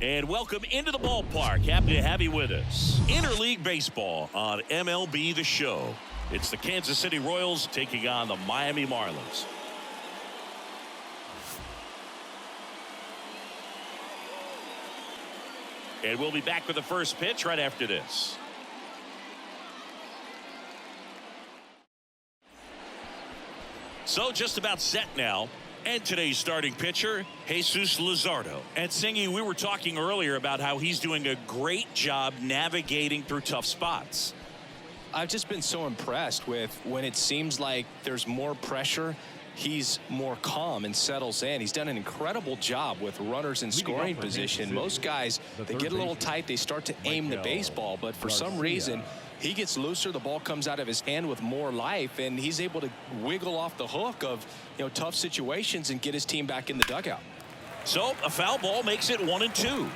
And welcome into the ballpark. Happy to have you with us. Interleague baseball on MLB The Show. It's the Kansas City Royals taking on the Miami Marlins. And we'll be back with the first pitch right after this. So just about set now. And today's starting pitcher, Jesus Luzardo. And Singy, we were talking earlier about how he's doing a great job navigating through tough spots. I've just been so impressed with when it seems like there's more pressure, he's more calm and settles in. He's done an incredible job with runners in scoring position. Most guys, they get a little tight, they start to aim the baseball, but for some reason, he gets looser, the ball comes out of his hand with more life, and he's able to wiggle off the hook of, tough situations and get his team back in the dugout. So a foul ball makes it 1-2.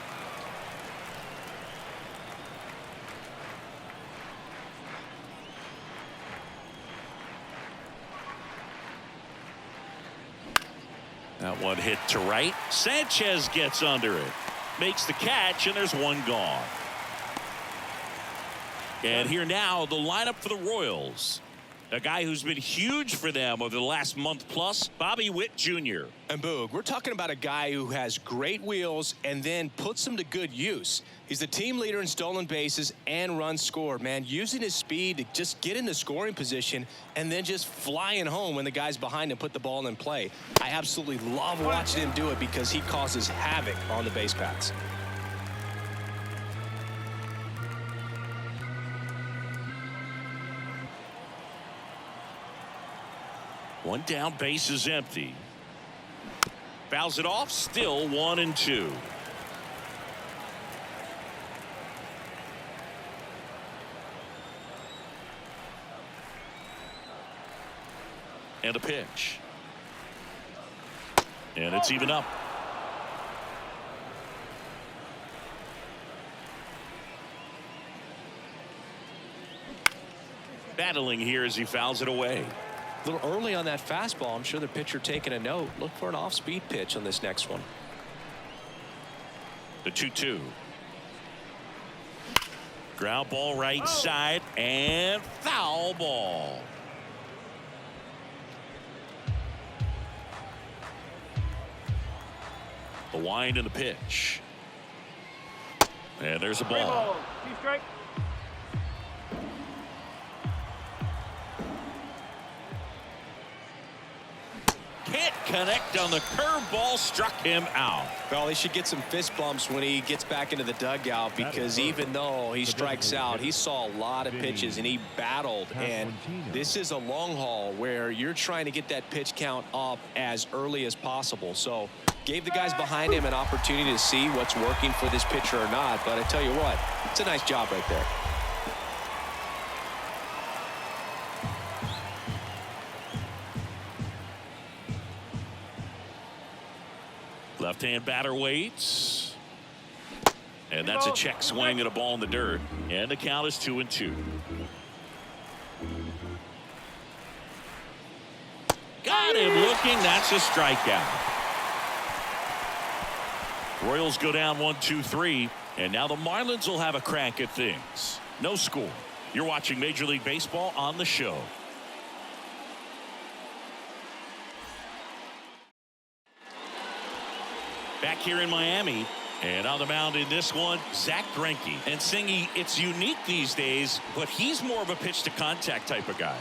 That one hit to right. Sanchez gets under it. Makes the catch, and there's one gone. And here now, the lineup for the Royals. A guy who's been huge for them over the last month plus, Bobby Witt Jr. And Boog, we're talking about a guy who has great wheels and then puts them to good use. He's the team leader in stolen bases and runs scored, man. Using his speed to just get into scoring position and then just flying home when the guys behind him put the ball in play. I absolutely love watching him do it because he causes havoc on the base paths. One down, base is empty. Fouls it off, still 1-2. And a pitch. And it's even up. Battling here as he fouls it away. A little early on that fastball. I'm sure the pitcher taking a note. Look for an off-speed pitch on this next one. The 2-2. Ground ball right side and foul ball. The wind and the pitch. And there's a ball. Can't connect on the curveball, struck him out. Well, he should get some fist bumps when he gets back into the dugout, because even though he strikes out, he saw a lot of pitches and he battled. And this is a long haul where you're trying to get that pitch count up as early as possible. So gave the guys behind him an opportunity to see what's working for this pitcher or not. But I tell you what, it's a nice job right there. Left-hand batter waits. And that's a check swing and a ball in the dirt. And the count is 2-2. Got him looking. That's a strikeout. Royals go down 1-2-3. And now the Marlins will have a crack at things. No score. You're watching Major League Baseball on The Show. Back here in Miami, and on the mound in this one, Zach Greinke. And Singy, it's unique these days, but he's more of a pitch to contact type of guy.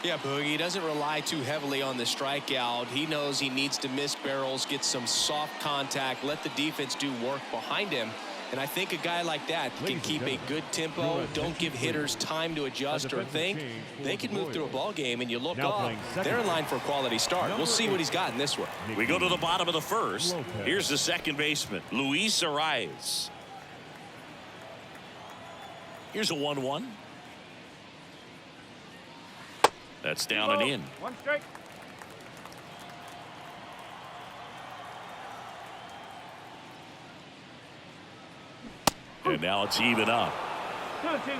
Yeah, Boogie, he doesn't rely too heavily on the strikeout. He knows he needs to miss barrels, get some soft contact, let the defense do work behind him. And I think a guy like that can keep a good tempo, don't give hitters time to adjust or think. They can move through a ball game, and you look up, they're in line for a quality start. We'll see what he's got in this one. We go to the bottom of the first. Here's the second baseman, Luis Arias. Here's a 1-1. That's down and in. One strike. And now it's even up. 2-2.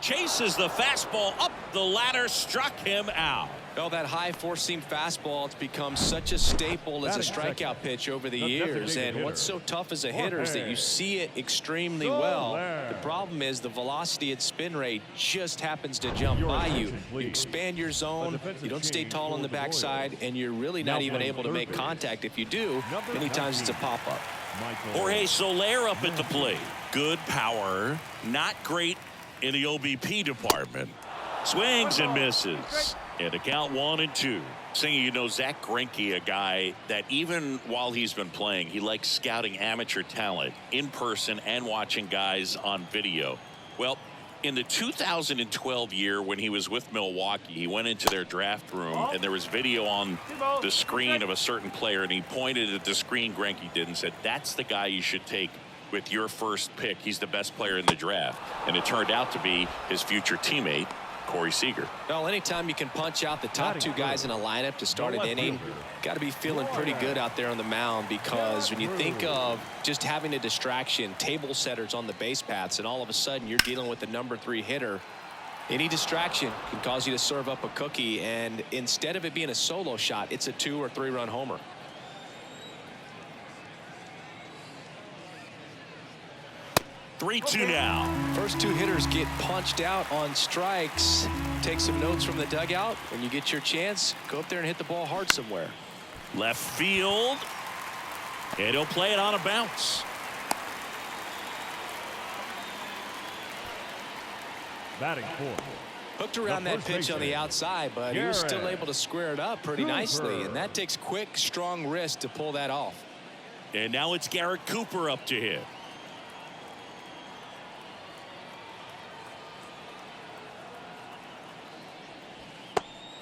chases the fastball up the ladder, struck him out. Well, that high four-seam fastball, it's become such a staple as a strikeout pitch over the years. And what's so tough as a hitter is that you see it extremely well. The problem is the velocity and spin rate just happens to jump by you. You expand your zone, you don't stay tall on the backside, and you're really not even able to make contact. If you do, many times it's a pop-up. Jorge Soler up at the plate. Good power, not great in the OBP department. Swings and misses. And a count 1-2. Saying, you know, Zach Greinke, a guy that even while he's been playing, he likes scouting amateur talent in person and watching guys on video. Well, in the 2012 year when he was with Milwaukee, he went into their draft room and there was video on the screen of a certain player, and he pointed at the screen Greinke did and said, that's the guy you should take with your first pick. He's the best player in the draft. And it turned out to be his future teammate, Corey Seager. Well, anytime you can punch out the top two guys in a lineup to start an inning, got to be feeling pretty good out there on the mound, because when you think of just having a distraction, table setters on the base paths, and all of a sudden you're dealing with the number 3 hitter, any distraction can cause you to serve up a cookie, and instead of it being a solo shot, it's a 2 or 3 run homer. Three-two now. First 2 hitters get punched out on strikes. Take some notes from the dugout. When you get your chance, go up there and hit the ball hard somewhere. Left field. And he'll play it on a bounce. Batting fourth. Hooked around that pitch on the outside, but he was still able to square it up pretty nicely. And that takes quick, strong wrist to pull that off. And now it's Garrett Cooper up to hit.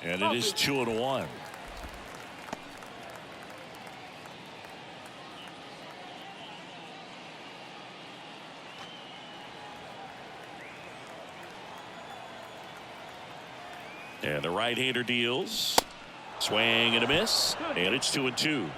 And it is 2-1. And the right-hander deals. Swing and a miss. And it's 2-2.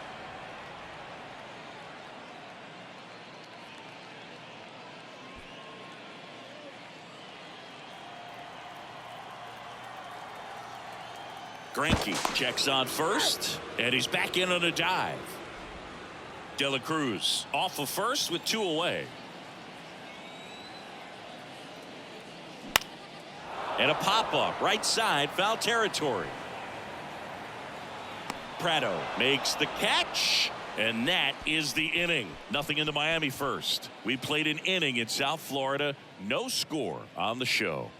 Greinke checks on first, and he's back in on a dive. De La Cruz off of first with 2 away. And a pop-up right side, foul territory. Prado makes the catch, and that is the inning. Nothing in the Miami first. We played an inning in South Florida. No score on the show.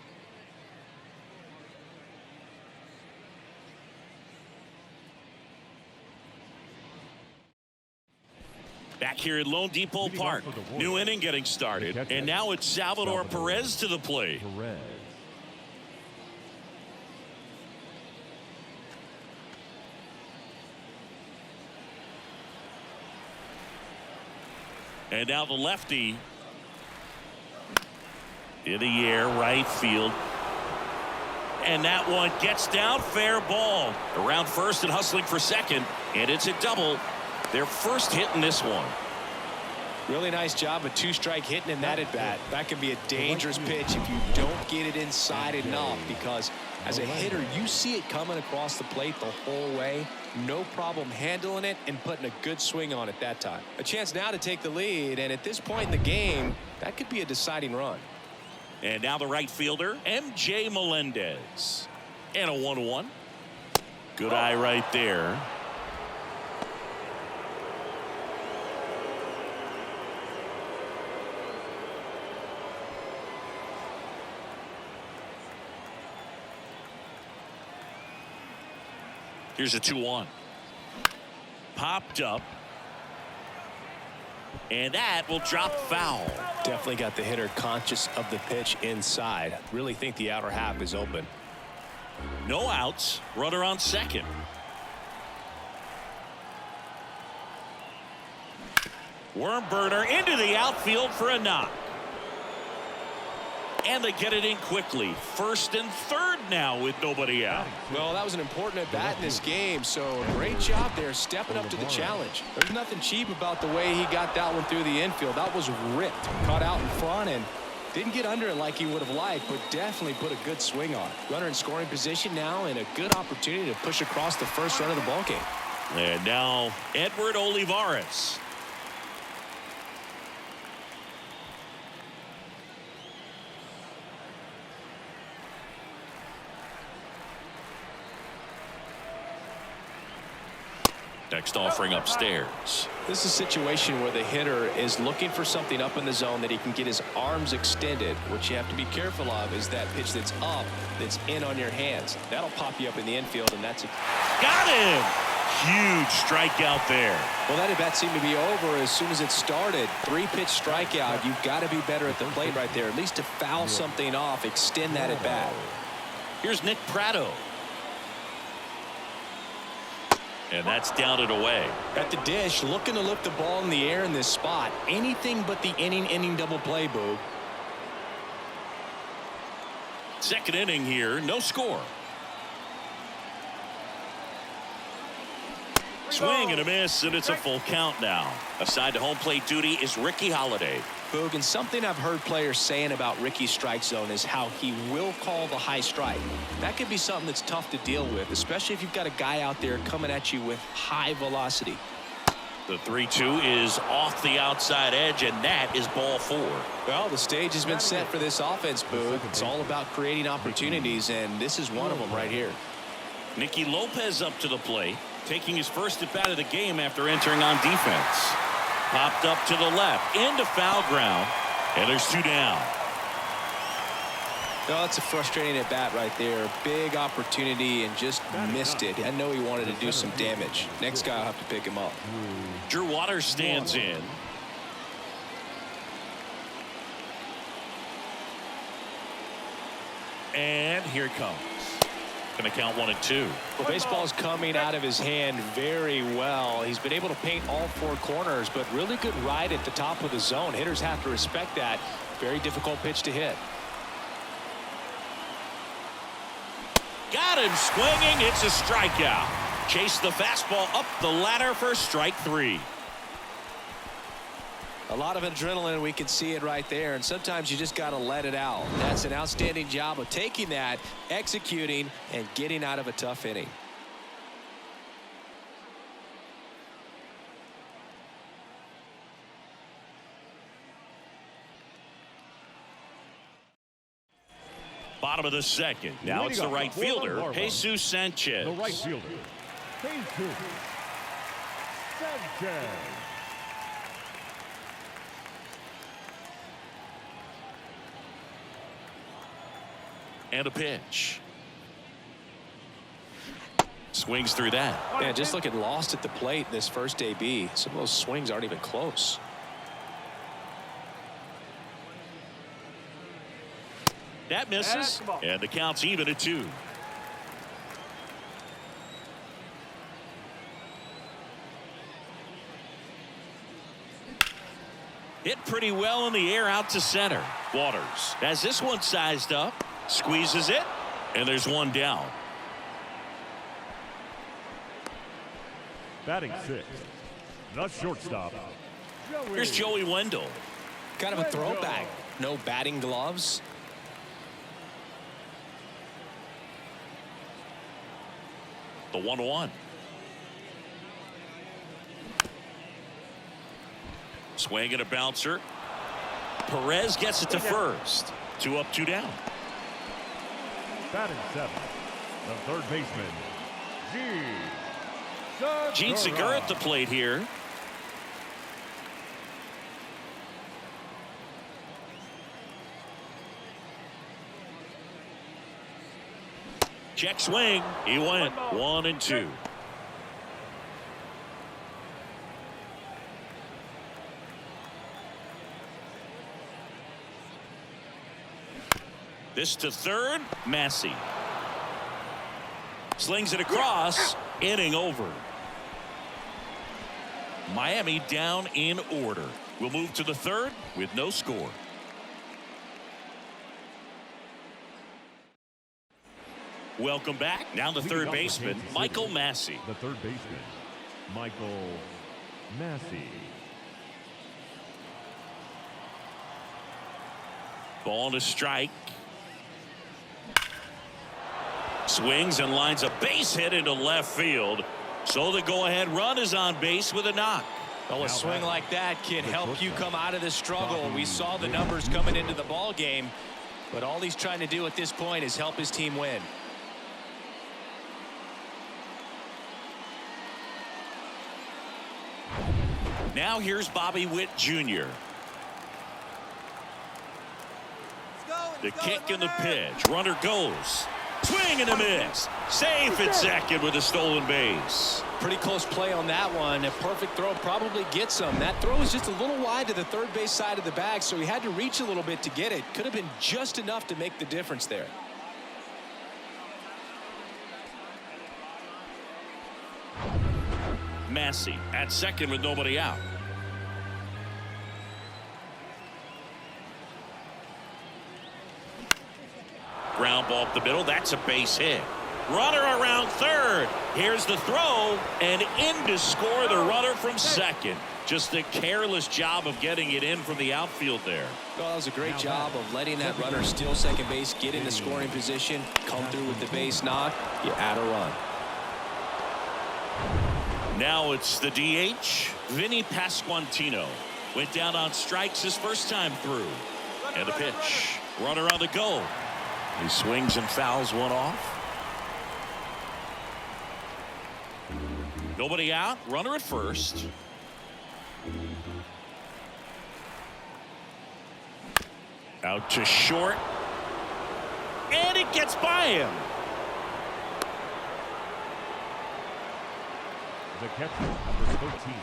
Back here at Lone Depot Park. New inning getting started. And now it's Salvador Perez to the plate. And now the lefty in the air, right field. And that one gets down, fair ball. Around first and hustling for second. And it's a double. Their first hit in this one. Really nice job of 2-strike hitting in that at bat. That can be a dangerous pitch if you don't get it inside enough, because as a hitter you see it coming across the plate the whole way. No problem handling it and putting a good swing on it that time. A chance now to take the lead, and at this point in the game that could be a deciding run. And now the right fielder, MJ Melendez. And a 1-1. Good eye right there. Here's a 2-1. Popped up. And that will drop foul. Definitely got the hitter conscious of the pitch inside. Really think the outer half is open. No outs. Runner on second. Worm burner into the outfield for a knock. And they get it in quickly. First and third now with nobody out. Well, that was an important at bat in this game, so great job there stepping up to the challenge. There's nothing cheap about the way he got that one through the infield. That was ripped, caught out in front, and Didn't get under it like he would have liked, but definitely put a good swing on. Runner in scoring position now, and a good opportunity to push across the first run of the ballgame. And now Edward Olivares. Next offering upstairs. This is a situation where the hitter is looking for something up in the zone that he can get his arms extended. What you have to be careful of is that pitch that's up, that's in on your hands. That'll pop you up in the infield, and that's got him. Huge strikeout there. Well, that at bat seemed to be over as soon as it started. 3-pitch strikeout. You've got to be better at the plate right there, at least to foul something off, extend that at bat. Here's Nick Pratto. And that's down and away. At the dish, looking to lift the ball in the air in this spot. Anything but the inning double play, Boog. Second inning here, no score. Swing and a miss, and it's a full count now. Aside to home plate duty is Ricky Holiday. Boog, and something I've heard players saying about Ricky's strike zone is how he will call the high strike. That could be something that's tough to deal with, especially if you've got a guy out there coming at you with high velocity. The 3-2 is off the outside edge, and that is ball 4. Well, the stage has been set for this offense, Boog. It's all about creating opportunities, and this is one of them right here. Nicky Lopez up to the plate, taking his first at bat of the game after entering on defense. Popped up to the left, into foul ground, and there's 2 down. No, that's a frustrating at bat right there. Big opportunity and just missed it. I know he wanted to do some damage. Next guy will have to pick him up. Drew Waters stands in. And here it comes. Going to count 1 and 2. Well, baseball's coming out of his hand very well. He's been able to paint all 4 corners, but really good ride at the top of the zone. Hitters have to respect that. Very difficult pitch to hit. Got him swinging. It's a strikeout. Chase the fastball up the ladder for strike 3. A lot of adrenaline. We can see it right there, and sometimes you just got to let it out. That's an outstanding job of taking that, executing, and getting out of a tough inning. Bottom of the second. Now it's the right fielder, Jesus Sanchez. The right fielder, Jesus Sanchez. And a pitch. Swings through that. Yeah, just looking lost at the plate in this first AB. Some of those swings aren't even close. That misses, and the count's even at 2. Hit pretty well in the air out to center. Waters has this one sized up, squeezes it, and there's 1 down. Batting 6th, the shortstop. Here's Joey Wendell. Kind of a throwback. No batting gloves. The 1-1. Swing and a bouncer. Perez gets it to first. 2 up, 2 down. Batting 7th, the third baseman, Gene Segura at the plate here. Check swing. He went 1 and 2. This to third. Massey slings it across. Inning over. Miami down in order. We'll move to the third with no score. Welcome back. Now the third baseman, Michael Massey. The third baseman, Michael Massey. Ball to strike. Swings and lines a base hit into left field. So the go-ahead run is on base with a knock. Well, a swing like that can help you come out of the struggle. We saw the numbers coming into the ball game, but all he's trying to do at this point is help his team win. Now here's Bobby Witt Jr. The kick and the pitch. Runner goes. Swing and a miss. Safe at second with a stolen base. Pretty close play on that one. A perfect throw probably gets him. That throw was just a little wide to the third base side of the bag, so he had to reach a little bit to get it. Could have been just enough to make the difference there. Massey at second with nobody out. Ground ball up the middle. That's a base hit. Runner around third. Here's the throw, and in to score the runner from second. Just a careless job of getting it in from the outfield there. Well, that was a great job of letting that runner steal second base, get into scoring position, come through with the base knock. You add a run. Now it's the DH, Vinny Pasquantino. Went down on strikes his first time through. And the pitch. Runner on the go. He swings and fouls one off. Nobody out. Runner at first. Out to short. And it gets by him. The catcher, number 13.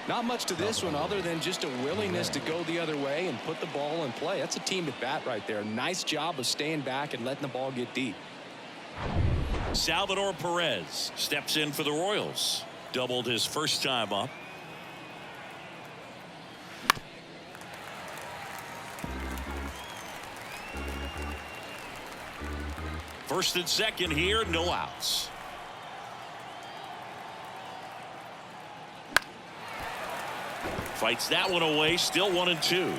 Not much to this one other than just a willingness to go the other way and put the ball in play. That's a team at bat right there. Nice job of staying back and letting the ball get deep. Salvador Perez steps in for the Royals. Doubled his first time up. First and second here, no outs. Fights that one away, still 1-2.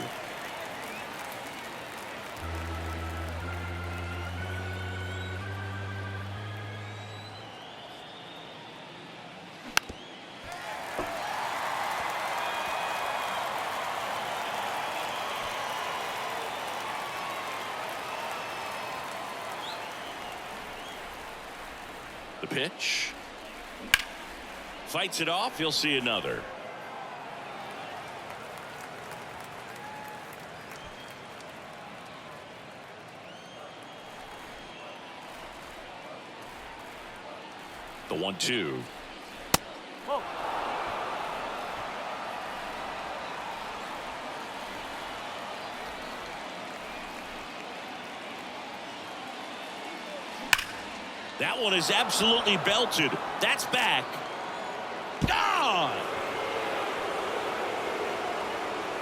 The pitch. Fights it off. He'll see another. The 1-2. That one is absolutely belted. That's back. Gone.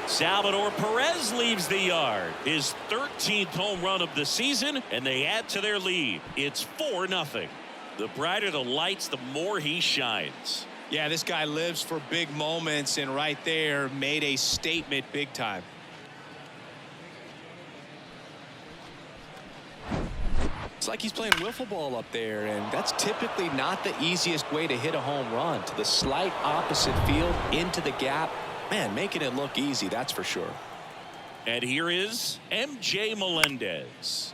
Salvador Perez leaves the yard. His 13th home run of the season, and they add to their lead. It's 4-0. The brighter the lights, the more he shines. Yeah, this guy lives for big moments, and right there made a statement big time. It's like he's playing wiffle ball up there, and that's typically not the easiest way to hit a home run. To the slight opposite field, into the gap. Man, making it look easy, that's for sure. And here is MJ Melendez.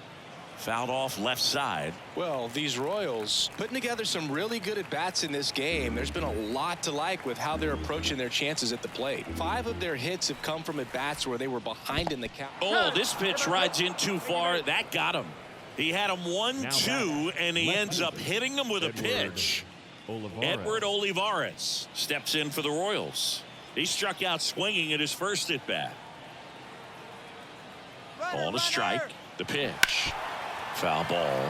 Fouled off left side. Well, these Royals putting together some really good at-bats in this game. There's been a lot to like with how they're approaching their chances at the plate. 5 of their hits have come from at-bats where they were behind in the count. Oh, this pitch rides in too far. That got him. He had him 1-2, and he ends up hitting him with a pitch. Edward Olivares steps in for the Royals. He struck out swinging at his first at-bat. Ball to strike. The pitch. Foul ball.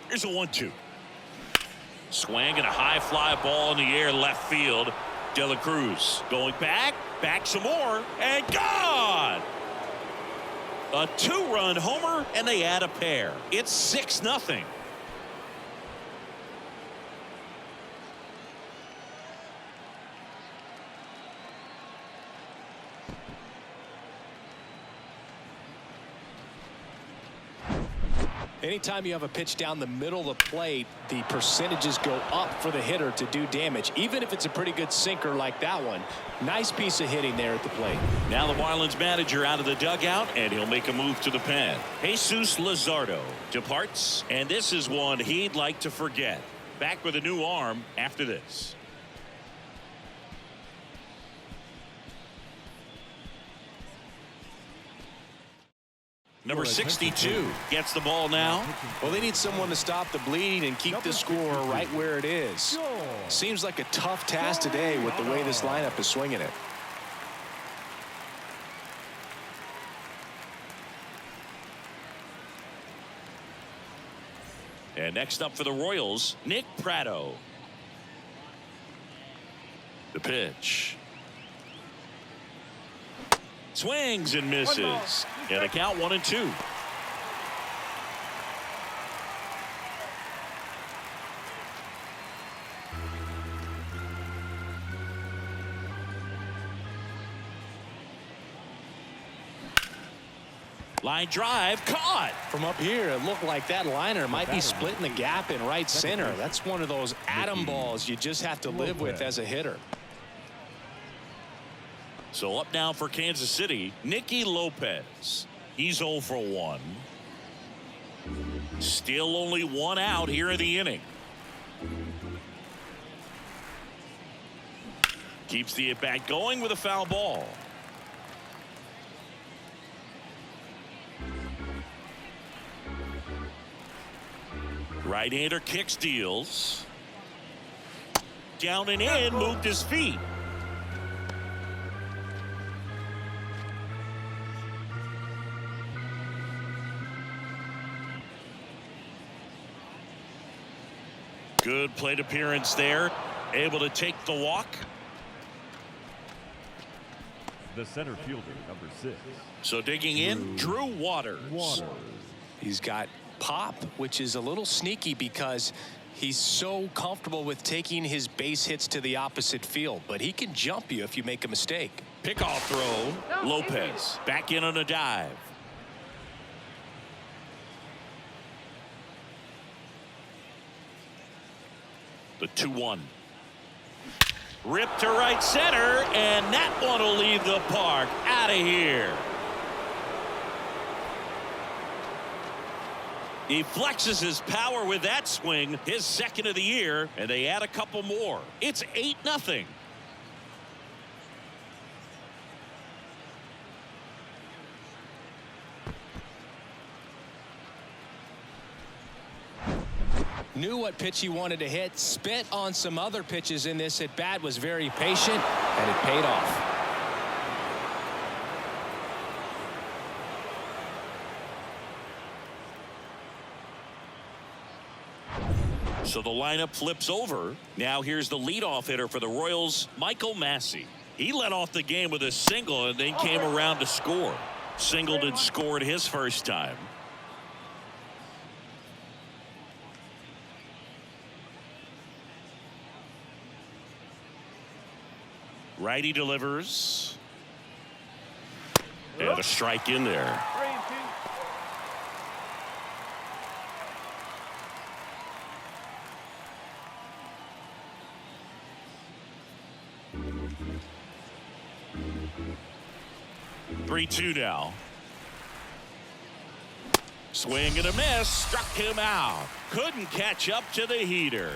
Here's a 1-2. Swing and a high fly ball in the air left field. De La Cruz going back some more, and gone. A 2-run homer, and they add a pair. It's 6-0. Anytime you have a pitch down the middle of the plate, the percentages go up for the hitter to do damage, even if it's a pretty good sinker like that one. Nice piece of hitting there at the plate. Now the Marlins manager out of the dugout, and he'll make a move to the pen. Jesus Luzardo departs, and this is one he'd like to forget. Back with a new arm after this. Number 62 gets the ball now. Well, they need someone to stop the bleeding and keep the score right where it is. Seems like a tough task today with the way this lineup is swinging it. And next up for the Royals, Nick Pratto. The pitch. Swings and misses. And a count 1-2. Line drive caught. From up here, it looked like that liner might be splitting the gap in right center. That's one of those atom balls you just have to live with as a hitter. So up now for Kansas City, Nicky Lopez. He's 0 for 1. Still only one out here in the inning. Keeps the at-bat going with a foul ball. Right-hander kicks, deals. Down and in, moved his feet. Good plate appearance there. Able to take the walk. The center fielder, number 6. So digging in, Drew Waters. He's got pop, which is a little sneaky because he's so comfortable with taking his base hits to the opposite field, but he can jump you if you make a mistake. Pickoff throw. Lopez back in on a dive. The 2-1. Ripped to right center, and that one will leave the park. Out of here. He flexes his power with that swing, his second of the year, and they add a couple more. It's 8-0. Knew what pitch he wanted to hit, spit on some other pitches in this at bat, was very patient, and it paid off. So the lineup flips over. Now here's the leadoff hitter for the Royals, Michael Massey. He led off the game with a single and then came around to score. Singled and scored his first time. Righty delivers. And a strike in there. Three-two now. Swing and a miss. Struck him out. Couldn't catch up to the heater.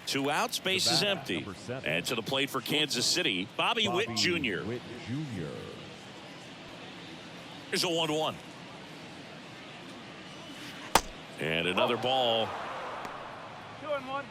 2 outs, base is empty. And to the plate for Kansas City, Bobby Witt Jr. Here's a 1-1. And another ball. 2-1.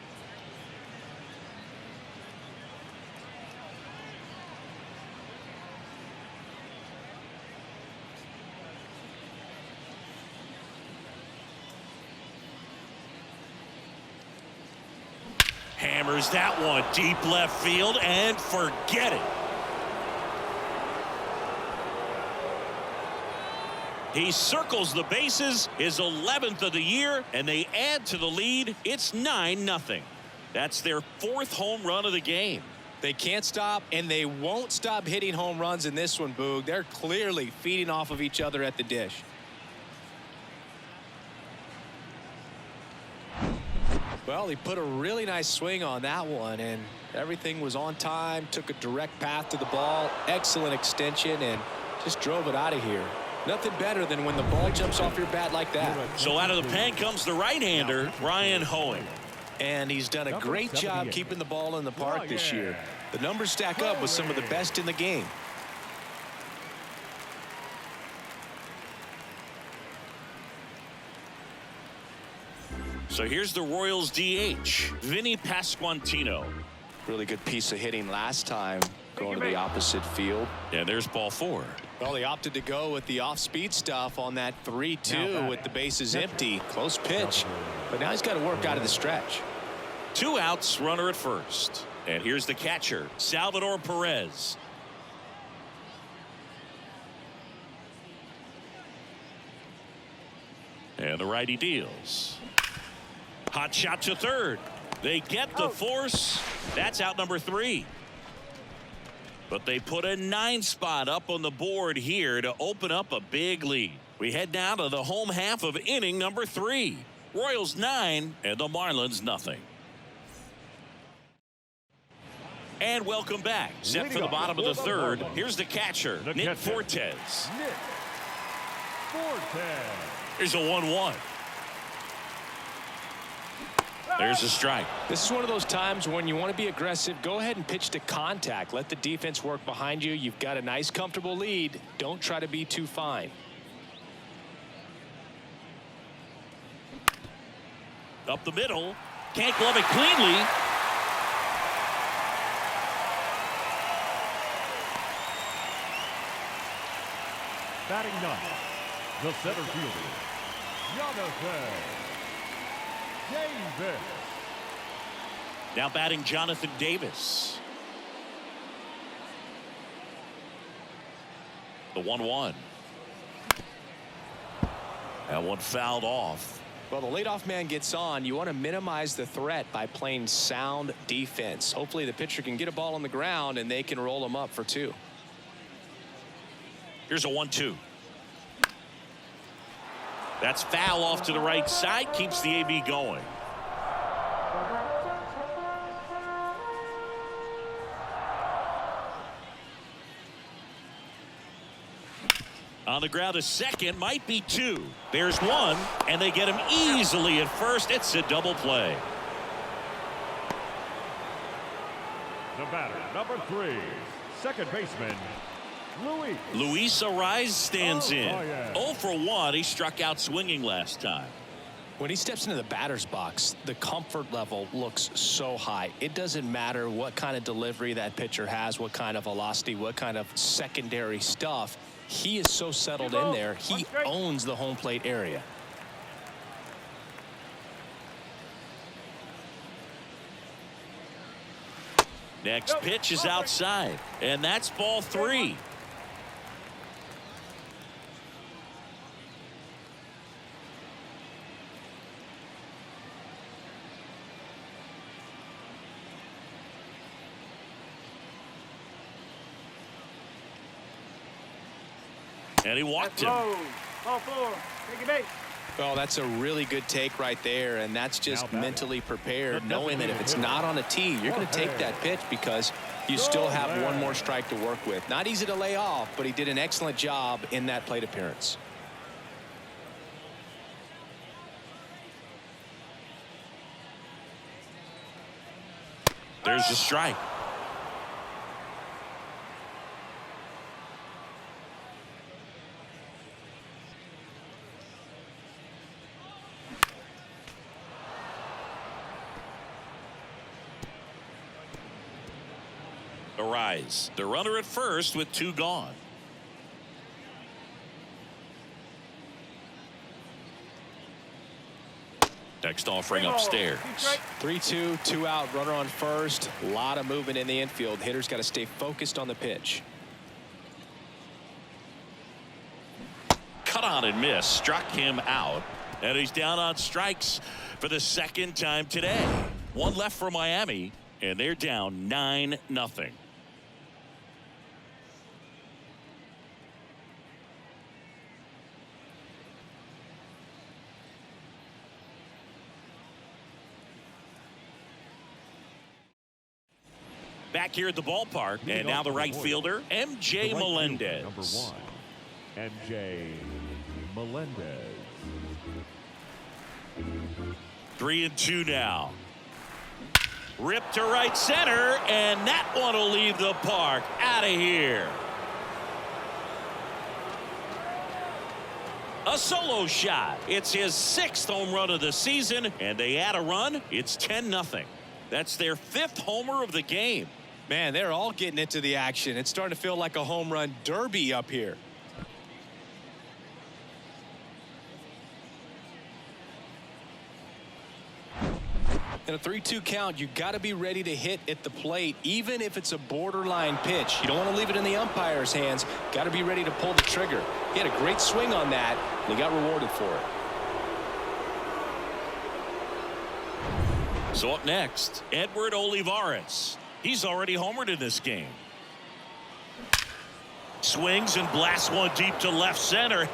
Hammers that one deep left field and forget it. He circles the bases, his 11th of the year, and they add to the lead. It's 9-0. That's their 4th home run of the game. They can't stop, and they won't stop hitting home runs in this one, Boog. They're clearly feeding off of each other at the dish. Well, he put a really nice swing on that one, and everything was on time. Took a direct path to the ball. Excellent extension, and just drove it out of here. Nothing better than when the ball jumps off your bat like that. So out of the pen comes the right-hander, Ryan Hoeing. And he's done a great job keeping the ball in the park this year. The numbers stack up with some of the best in the game. So here's the Royals DH, Vinny Pasquantino. Really good piece of hitting last time, going to the opposite field. And there's ball 4. Well, he opted to go with the off-speed stuff on that 3-2 with the bases empty. Close pitch, but now he's got to work out of the stretch. 2 outs, runner at first. And here's the catcher, Salvador Perez. And the righty deals. Hot shot to third. They get the force. That's out number 3. But they put a 9 spot up on the board here to open up a big lead. We head now to the home half of inning number 3. Royals 9 and the Marlins nothing. And welcome back. Set for the bottom of the third. Here's the catcher, Nick Fortes. Nick Fortes. Here's a 1-1. There's a strike. This is one of those times when you want to be aggressive. Go ahead and pitch to contact. Let the defense work behind you. You've got a nice, comfortable lead. Don't try to be too fine. Up the middle. Can't glove it cleanly. Batting 9th, the center fielder, Jonathan Davis. Now batting Jonathan Davis. The 1-1. That one fouled off. Well, the leadoff man gets on. You want to minimize the threat by playing sound defense. Hopefully the pitcher can get a ball on the ground and they can roll him up for 2. Here's a 1-2. That's foul off to the right side. Keeps the AB going. On the ground, a second, might be 2. There's 1, and they get him easily at first. It's a double play. The batter, number 3, second baseman, Luis Ariz stands in. yeah. 0 for 1. He struck out swinging last time. When he steps into the batter's box, the comfort level looks so high. It doesn't matter what kind of delivery that pitcher has, what kind of velocity, what kind of secondary stuff. He is so settled in there. He owns the home plate area. Next pitch is outside, and that's ball 3. And he walked him. Ball 4. Take a base. Well, that's a really good take right there, and that's just mentally prepared, knowing that if it's not on a tee, you're going to take that pitch because you still have one more strike to work with. Not easy to lay off, but he did an excellent job in that plate appearance. There's the strike. Ariz, the runner at first with 2 gone. Next offering upstairs. 3-2, 2 out, runner on first. A lot of movement in the infield. Hitter's got to stay focused on the pitch. Cut on and miss, struck him out, and he's down on strikes for the 2nd time today. 1 left for Miami, and they're down 9-0. Back here at the bballpark, and now the right fielder, MJ Melendez. Number 1, MJ Melendez. 3-2 now. Ripped to right center, and that one will leave the park. Out of here. A solo shot. It's his 6th home run of the season, and they add a run. It's 10-0. That's their 5th homer of the game. Man, they're all getting into the action. It's starting to feel like a home run derby up here. In a 3-2 count, you got to be ready to hit at the plate, even if it's a borderline pitch. You don't want to leave it in the umpire's hands. Got to be ready to pull the trigger. He had a great swing on that, and he got rewarded for it. So up next, Edward Olivares. He's already homered in this game. Swings and blasts one deep to left center.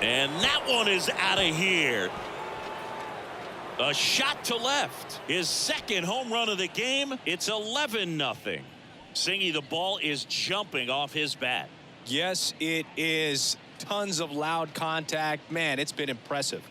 And that one is out of here. A shot to left. His 2nd home run of the game. It's 11-0. Singy, the ball is jumping off his bat. Yes, it is. Tons of loud contact. Man, it's been impressive.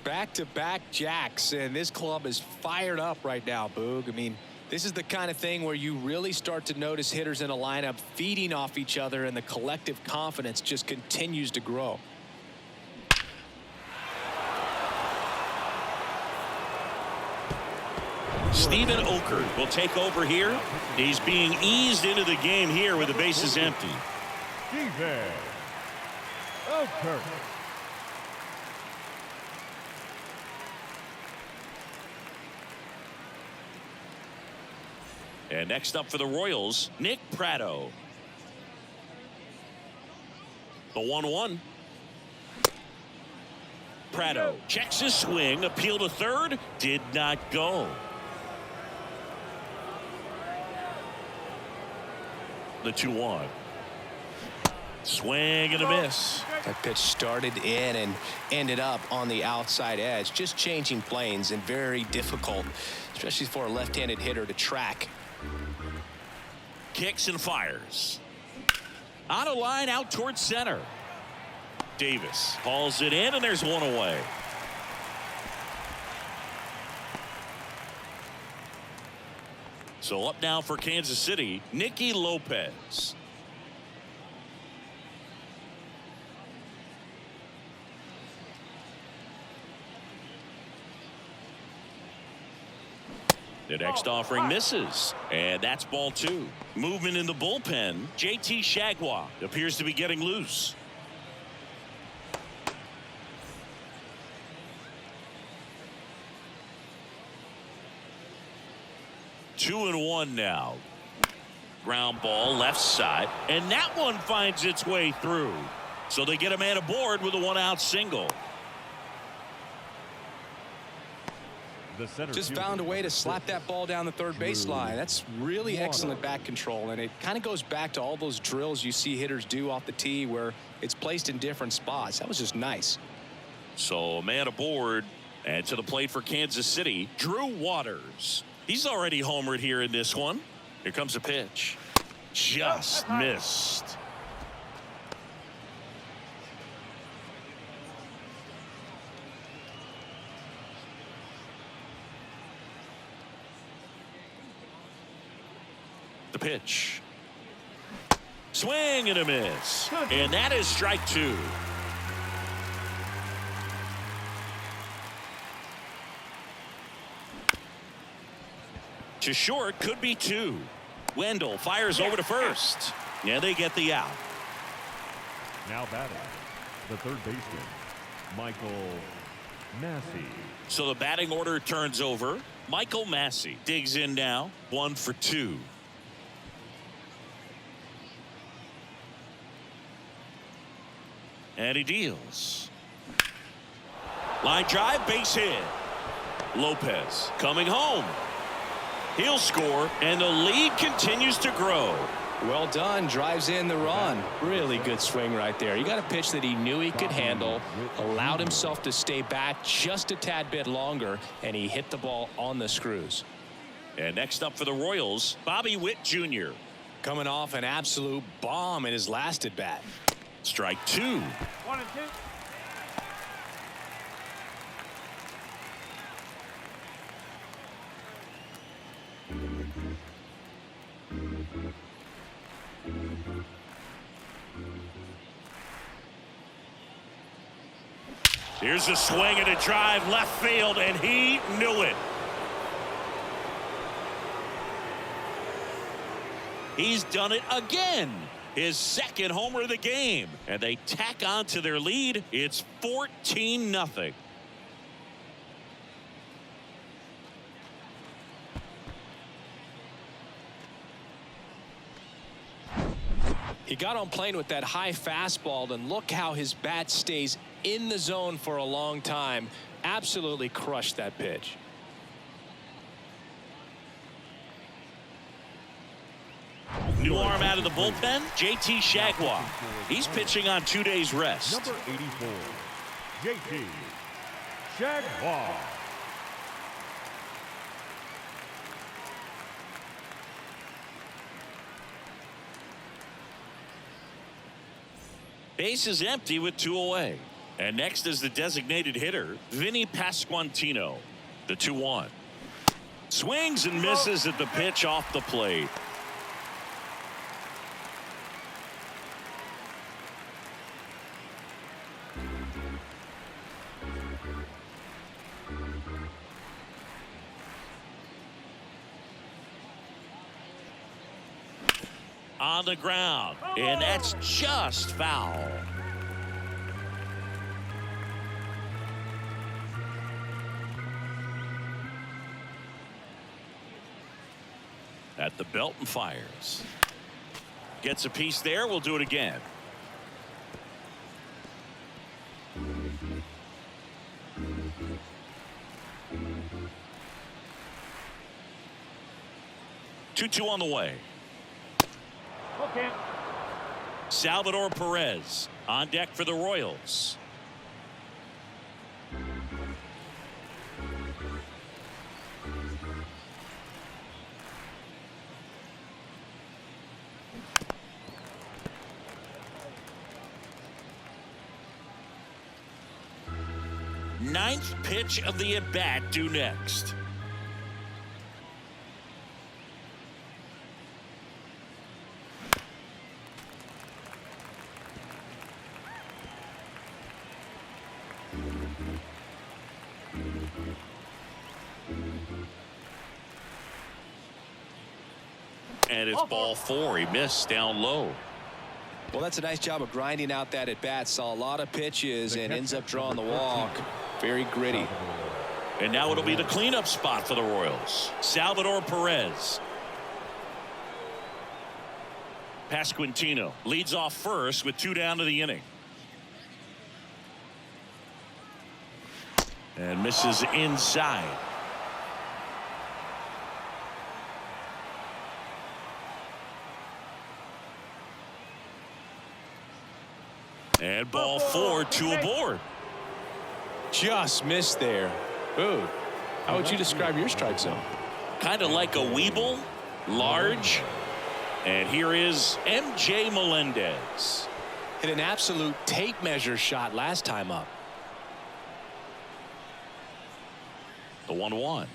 Back-to-back jacks, and this club is fired up right now, Boog. I mean, this is the kind of thing where you really start to notice hitters in a lineup feeding off each other, and the collective confidence just continues to grow. Stephen Okert will take over here. He's being eased into the game here with the bases empty. Stephen Okert. And next up for the Royals, Nick Pratto. The 1-1. Pratto checks his swing, appeal to third, did not go. The 2-1. Swing and a miss. That pitch started in and ended up on the outside edge, just changing planes, and very difficult, especially for a left-handed hitter to track. Kicks and fires. Out of line, out towards center. Davis hauls it in, and there's one away. So up now for Kansas City, Nicky Lopez. The next offering misses, and that's ball 2. Movement in the bullpen. JT Shagwa appears to be getting loose. Two and one now. Ground ball left side, and that one finds its way through. So they get a man aboard with a 1-out single. Just found a way to slap that ball down the third baseline. That's really excellent bat control, and it kind of goes back to all those drills you see hitters do off the tee where it's placed in different spots. That was just nice. So a man aboard, and to the plate for Kansas City, Drew Waters. He's already homered here in this one. Here comes a pitch. Just missed. The pitch. Swing and a miss. And that is strike 2. To short, could be 2. Wendell fires over to first. Yeah, they get the out. Now batting, the third baseman, Michael Massey. So the batting order turns over. Michael Massey digs in now. 1 for 2. And he deals. Line drive, base hit. Lopez coming home. He'll score, and the lead continues to grow. Well done. Drives in the run. Really good swing right there. You got a pitch that he knew he could handle, allowed himself to stay back just a tad bit longer, and he hit the ball on the screws. And next up for the Royals, Bobby Witt Jr. Coming off an absolute bomb in his last at bat. Strike 2. 1 and 2. Here's a swing and a drive left field, and he knew it. He's done it again. His second homer of the game, and they tack on to their lead. It's 14-0. He got on plane with that high fastball, and look how his bat stays in the zone for a long time. Absolutely crushed that pitch. New arm out of the bullpen, JT Shagwar. He's pitching on 2 days rest. Number 84, JT Jaguar. Base is empty with 2 away. And next is the designated hitter, Vinny Pasquantino. The 2-1. Swings and misses at the pitch off the plate. On the ground, and that's just foul. At the belt and fires. Gets a piece there. We'll do it again. Two on the way. Okay. Salvador Perez on deck for the Royals. Ninth pitch of the at-bat due next. And it's ball 4. He missed down low. Well, that's a nice job of grinding out that at bat. Saw a lot of pitches and ends up drawing the walk. Very gritty. And now it'll be the cleanup spot for the Royals. Salvador Perez. Pasquantino leads off first with 2 down to the inning. And misses inside. And ball 4, 2 aboard. Just missed there. Ooh. How would you describe your strike zone? Kind of like a Weeble, large. And here is MJ Melendez. Hit an absolute tape measure shot last time up. The 1-1.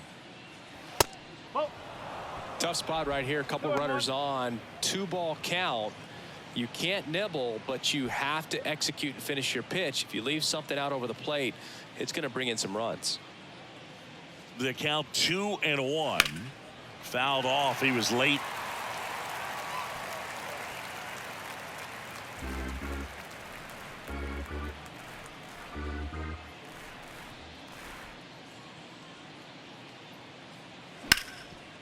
Tough spot right here. A couple runners on. 2-ball count. You can't nibble, but you have to execute and finish your pitch. If you leave something out over the plate, it's going to bring in some runs. The count 2-1. Fouled off. He was late.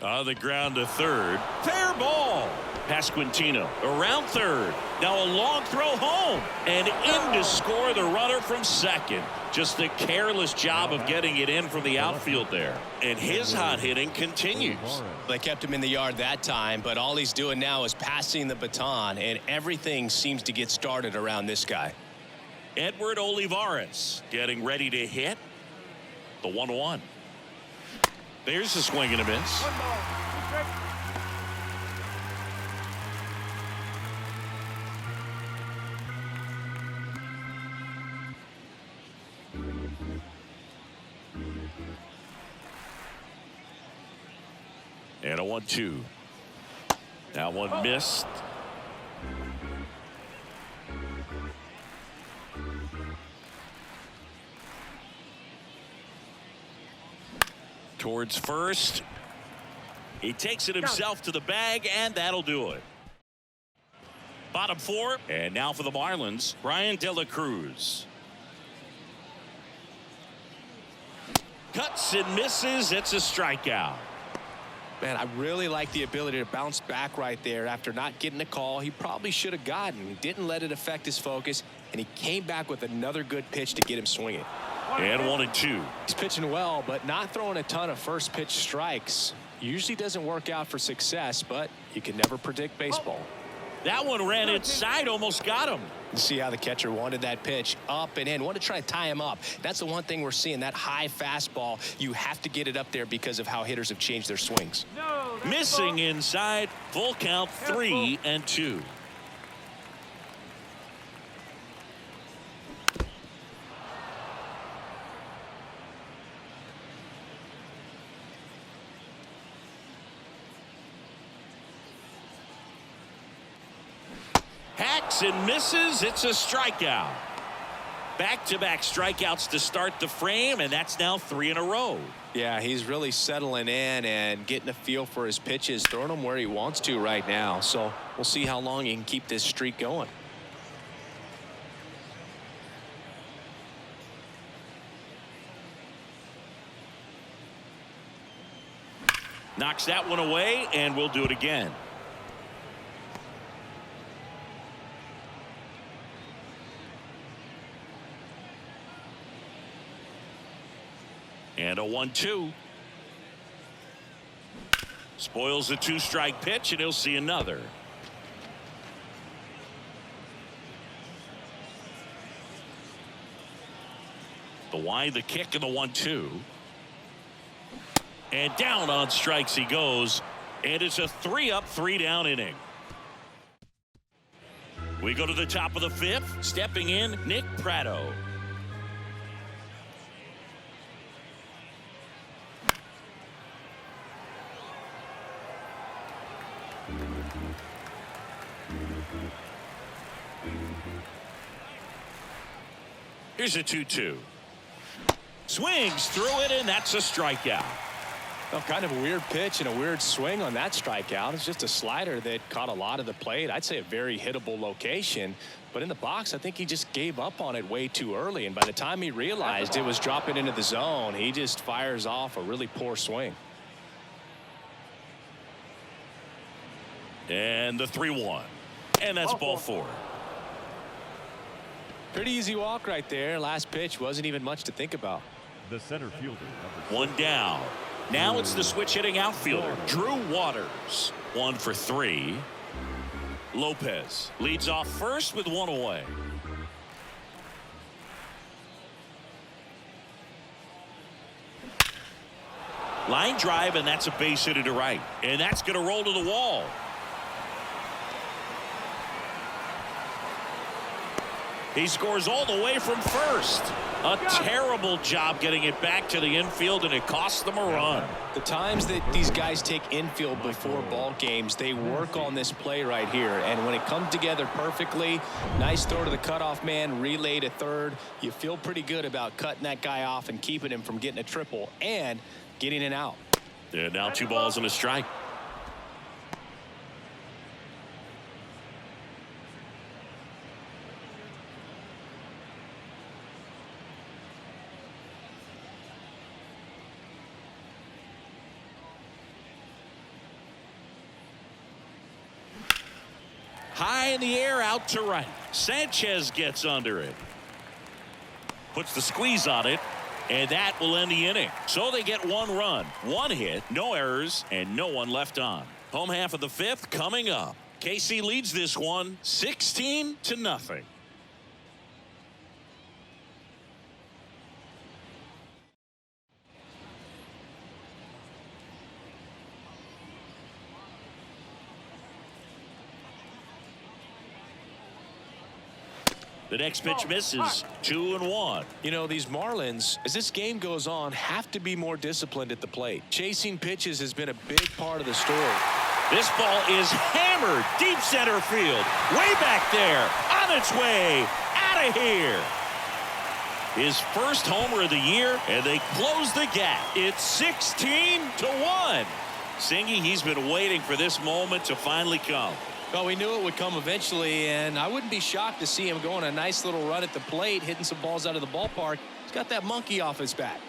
On the ground to third. Fair ball. Pasquantino around third. Now a long throw home and in to score the runner from second. Just a careless job of getting it in from the outfield there. And his hot hitting continues. They kept him in the yard that time, but all he's doing now is passing the baton, and everything seems to get started around this guy. Edward Olivares getting ready to hit the 1-1. There's a swing and a miss. One ball. Two strikes. And a 1-2. That one missed. Towards first. He takes it himself to the bag, and that'll do it. Bottom four. And now for the Marlins, Brian De La Cruz. Cuts and misses. It's a strikeout. Man, I really like the ability to bounce back right there after not getting a call he probably should have gotten. He didn't let it affect his focus, and he came back with another good pitch to get him swinging. And 1-2. He's pitching well, but not throwing a ton of first pitch strikes. Usually doesn't work out for success, but you can never predict baseball. That one ran inside, almost got him. You see how the catcher wanted that pitch up and in, wanted to try to tie him up. That's the one thing we're seeing, that high fastball. You have to get it up there because of how hitters have changed their swings. No, that's Missing ball. inside, full count, 3-2. Hacks and misses. It's a strikeout. Back-to-back strikeouts to start the frame, and that's now 3 in a row. Yeah, he's really settling in and getting a feel for his pitches, throwing them where he wants to right now. So we'll see how long he can keep this streak going. Knocks that one away, and we'll do it again. And a 1-2. Spoils the 2-strike pitch, and he'll see another. The wide, the kick, and the 1-2. And down on strikes he goes. And it's a 3-up, 3-down inning. We go to the top of the 5th. Stepping in, Nick Pratto. Here's a 2-2. Swings through it, and that's a strikeout. Well, kind of a weird pitch and a weird swing on that strikeout. It's just a slider that caught a lot of the plate. I'd say a very hittable location. But in the box, I think he just gave up on it way too early. And by the time he realized it was dropping into the zone, he just fires off a really poor swing. And the 3-1. And that's ball 4. Pretty easy walk right there. Last pitch wasn't even much to think about. The center fielder. One down. Now it's the switch hitting outfielder, Drew Waters. 1 for 3. Lopez leads off first with 1 away. Line drive, and that's a base hit to right. And that's going to roll to the wall. He scores all the way from first. A terrible job getting it back to the infield, and it cost them a run. The times that these guys take infield before ball games, they work on this play right here. And when it comes together perfectly, nice throw to the cutoff man, relay to third. You feel pretty good about cutting that guy off and keeping him from getting a triple and getting an out. And now 2 balls and a strike. High in the air, out to right. Sanchez gets under it. Puts the squeeze on it, and that will end the inning. So they get 1 run, 1 hit, no errors, and no one left on. Home half of the 5th coming up. KC leads this one 16-0. The next pitch misses. 2-1. You know, these Marlins, as this game goes on, have to be more disciplined at the plate. Chasing pitches has been a big part of the story. This ball is hammered deep center field. Way back there. On its way. Out of here. His first homer of the year, and they close the gap. It's 16-1. Singy, he's been waiting for this moment to finally come. Well, we knew it would come eventually, and I wouldn't be shocked to see him go on a nice little run at the plate, hitting some balls out of the ballpark. He's got that monkey off his back.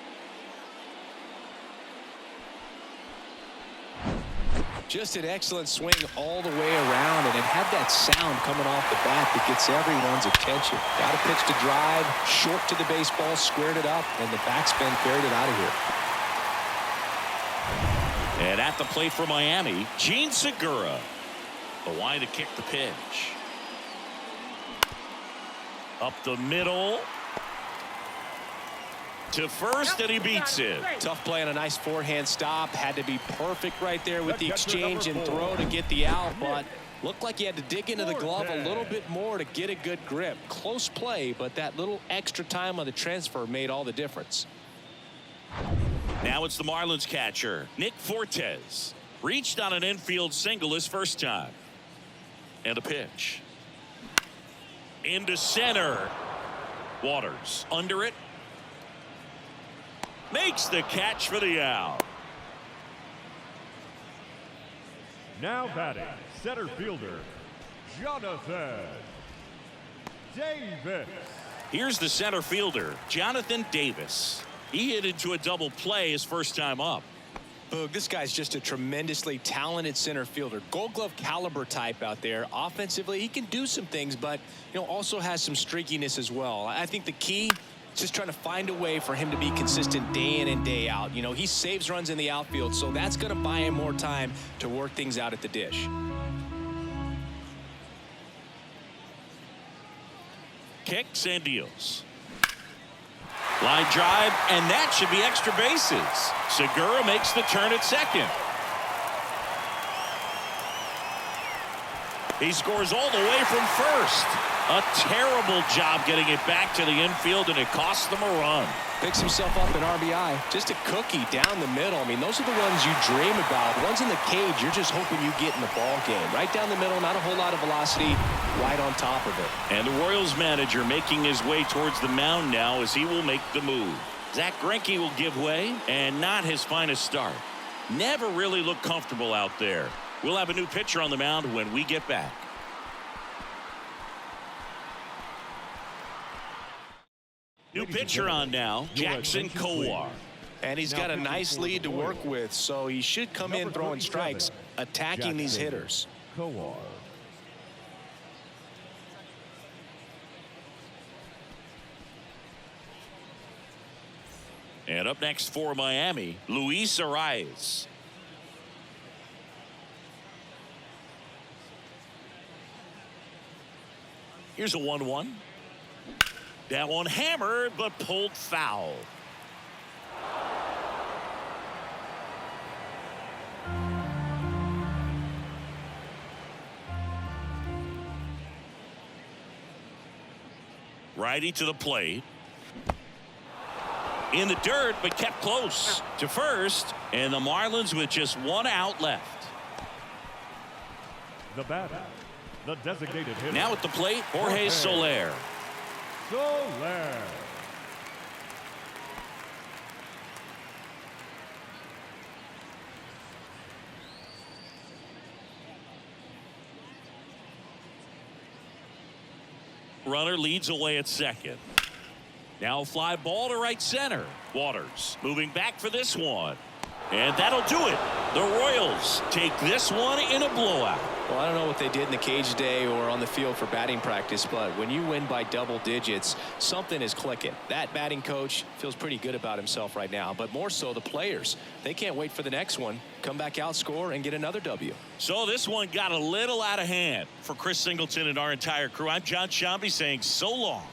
Just an excellent swing all the way around, and it had that sound coming off the bat that gets everyone's attention. Got a pitch to drive, short to the baseball, squared it up, and the backspin carried it out of here. And at the plate for Miami, Gene Segura. The line to kick the pitch. Up the middle. To first, and he beats it. Tough play on a nice forehand stop. Had to be perfect right there with the exchange and throw to get the out, but looked like he had to dig into the glove a little bit more to get a good grip. Close play, but that little extra time on the transfer made all the difference. Now it's the Marlins catcher, Nick Fortes. Reached on an infield single his first time. And a pitch. Into center. Waters under it. Makes the catch for the out. Now batting, center fielder, Jonathan Davis. Here's the center fielder, Jonathan Davis. He hit into a double play his first time up. Boog, this guy's just a tremendously talented center fielder. Gold Glove caliber type out there. Offensively, he can do some things, but also has some streakiness as well. I think the key is just trying to find a way for him to be consistent day in and day out. He saves runs in the outfield, so that's going to buy him more time to work things out at the dish. Kicks and deals. Line drive, and that should be extra bases. Segura makes the turn at second. He scores all the way from first. A terrible job getting it back to the infield, and it costs them a run. Picks himself up an RBI. Just a cookie down the middle. I mean, those are the ones you dream about. Ones in the cage, you're just hoping you get in the ball game. Right down the middle, not a whole lot of velocity, right on top of it. And the Royals manager making his way towards the mound now as he will make the move. Zach Greinke will give way, and not his finest start. Never really looked comfortable out there. We'll have a new pitcher on the mound when we get back. New pitcher on now, Jackson Kowar. And he's got a nice lead to work with, so he should come in throwing strikes, attacking these hitters. Kowar. And up next for Miami, Luis Arias. Here's a 1-1. That one hammered, but pulled foul. Righty to the plate. In the dirt, but kept close to first, and the Marlins with just 1 out left. The batter, the designated hitter. Now at the plate, Jorge Soler. Soler. Runner leads away at second. Now fly ball to right center. Waters moving back for this one. And that'll do it. The Royals take this one in a blowout. Well, I don't know what they did in the cage today or on the field for batting practice, but when you win by double digits, something is clicking. That batting coach feels pretty good about himself right now, but more so the players. They can't wait for the next one. Come back out, score, and get another W. So this one got a little out of hand. For Chris Singleton and our entire crew, I'm John Shambi saying so long.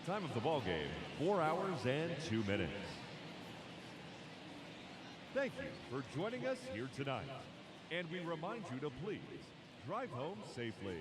Time of the ball game, 4 hours and 2 minutes. Thank you for joining us here tonight. And we remind you to please drive home safely.